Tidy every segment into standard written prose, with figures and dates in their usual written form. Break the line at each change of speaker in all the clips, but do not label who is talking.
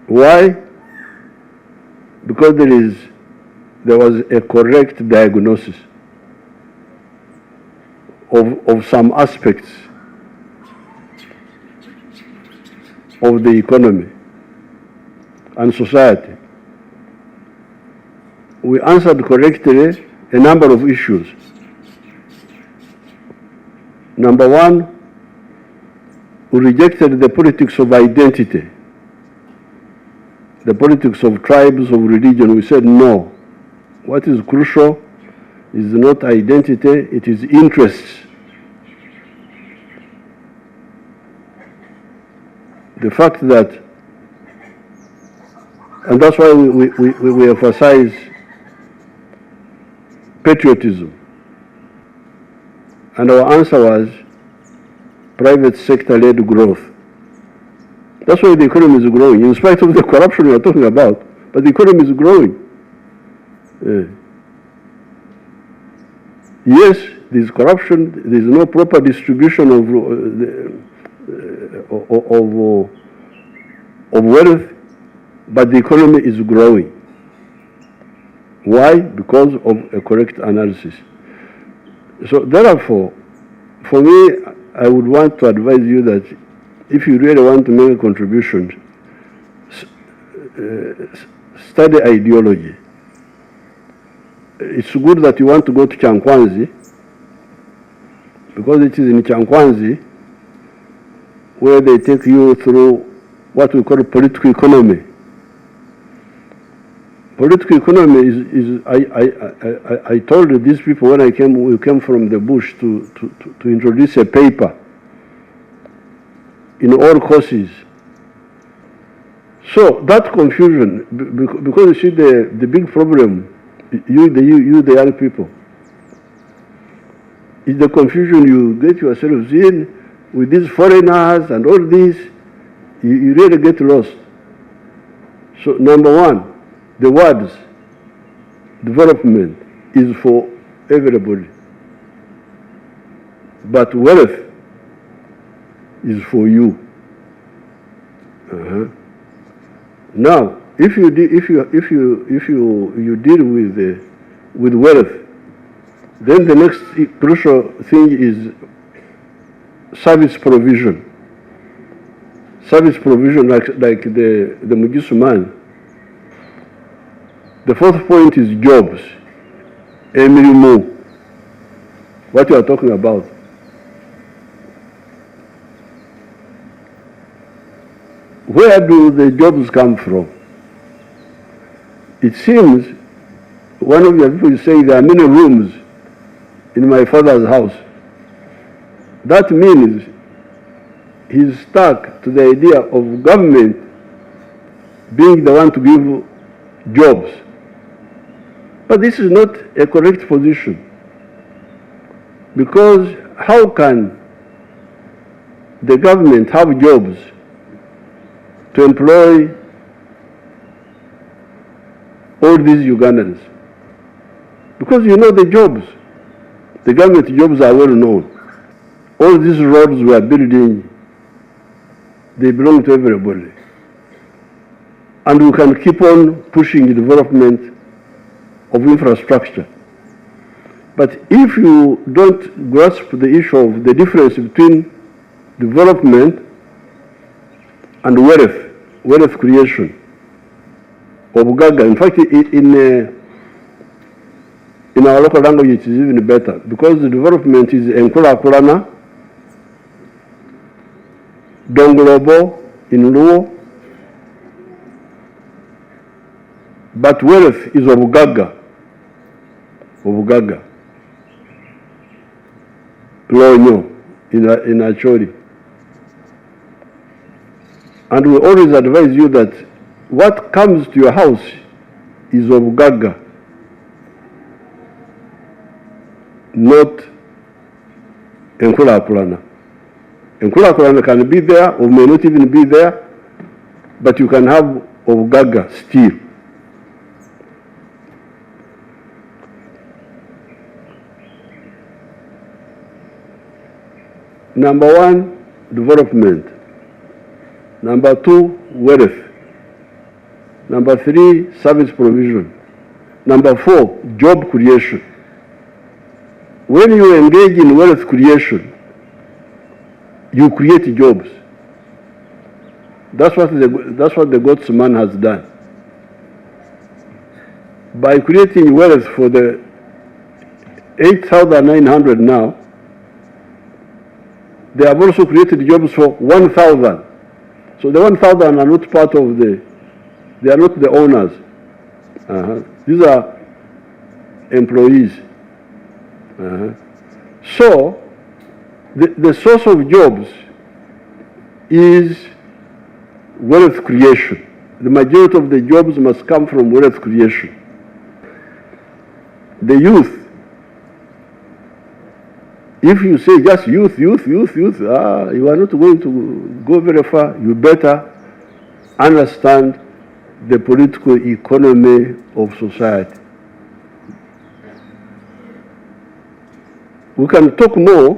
Why? Because there was a correct diagnosis of some aspects of the economy and society. We answered correctly a number of issues. Number one, we rejected the politics of identity, the politics of tribes, of religion. We said no. What is crucial is not identity, it is interests. The fact that, and that's why we emphasize patriotism. And our answer was private sector-led growth. That's why the economy is growing, in spite of the corruption we are talking about, but the economy is growing. Yes, there is corruption, there is no proper distribution of wealth, but the economy is growing. Why? Because of a correct analysis. So therefore, for me, I would want to advise you that if you really want to make a contribution, study ideology. It's good that you want to go to Chankwanzi, because it is in Chankwanzi where they take you through what we call political economy. Political economy is I told these people when we came from the bush to introduce a paper in all courses. So that confusion, because you see the big problem, you the young people, is the confusion you get yourselves in with these foreigners and all this. You really get lost. So number one, the words development is for everybody, but wealth is for you. Now, if you deal with wealth, then the next crucial thing is service provision. Service provision, like the Mugisu man. The fourth point is jobs. Emirimu. What you are talking about. Where do the jobs come from? It seems one of your people is saying there are many rooms in my father's house. That means he's stuck to the idea of government being the one to give jobs. But this is not a correct position, because how can the government have jobs to employ all these Ugandans? Because you know the jobs, the government jobs are well known. All these roads we are building, they belong to everybody. And we can keep on pushing the development of infrastructure. But if you don't grasp the issue of the difference between development and wealth creation, Obugaga, in fact, in our local language it is even better, because the development is Enkula Kulana, Donglobo in Luo, but wealth is Obugaga. Lonyo in Acholi. And we always advise you that what comes to your house is Obugaga, not Enkula Kulana. Enkula Kulana can be there or may not even be there, but you can have Obugaga still. Number one, development. Number two, wealth. Number 3, service provision. Number 4, job creation. When you engage in wealth creation, you create jobs. That's what the God's man has done. By creating wealth for the 8,900 now, they have also created jobs for 1,000. So the 1,000 are not part of they are not the owners. These are employees. So the source of jobs is wealth creation. The majority of the jobs must come from wealth creation. The youth, if you say just youth, you are not going to go very far. You better understand the political economy of society. We can talk more,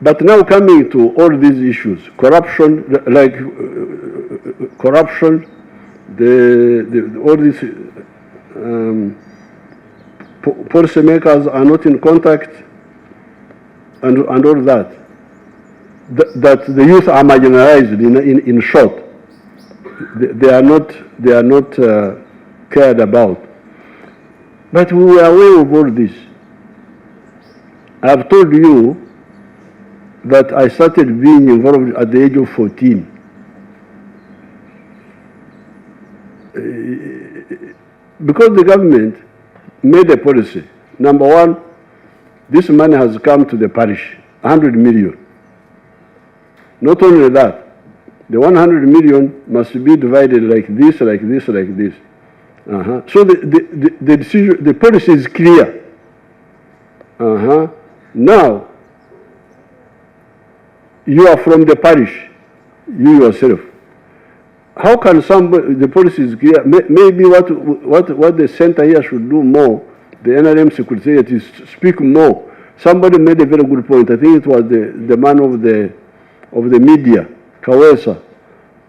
but now coming to all these issues, corruption, corruption, all these policymakers are not in contact, and all that. That the youth are marginalized. In short, they are not cared about. But we were aware of all this. I have told you that I started being involved at the age of 14. Because the government made a policy. Number one, this money has come to the parish, 100 million. Not only that, the 100 million must be divided like this, like this, like this. So the decision, the policy is clear. Now, you are from the parish, you yourself. How can somebody, the policy is clear, maybe what the center here should do more, the NRM Secretariat, is speak more. Somebody made a very good point. I think it was the man of the media, Kawesa,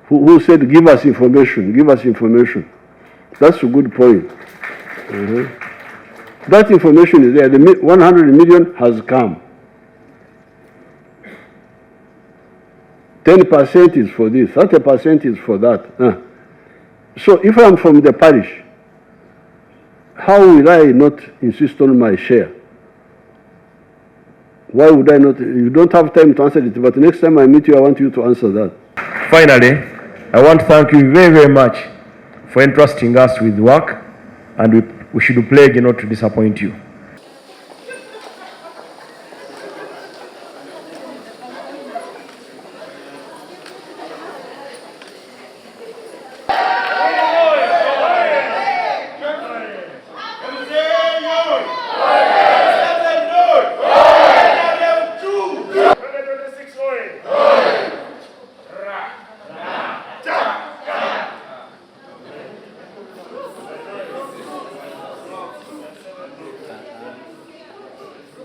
who said, give us information, give us information. That's a good point. That information is there. The 100 million has come. 10% is for this, 30% is for that. So if I'm from the parish, how will I not insist on my share? Why would I not? You don't have time to answer it, but next time I meet you, I want you to answer that.
Finally, I want to thank you very, very much for entrusting us with work, and we should plague not to disappoint you.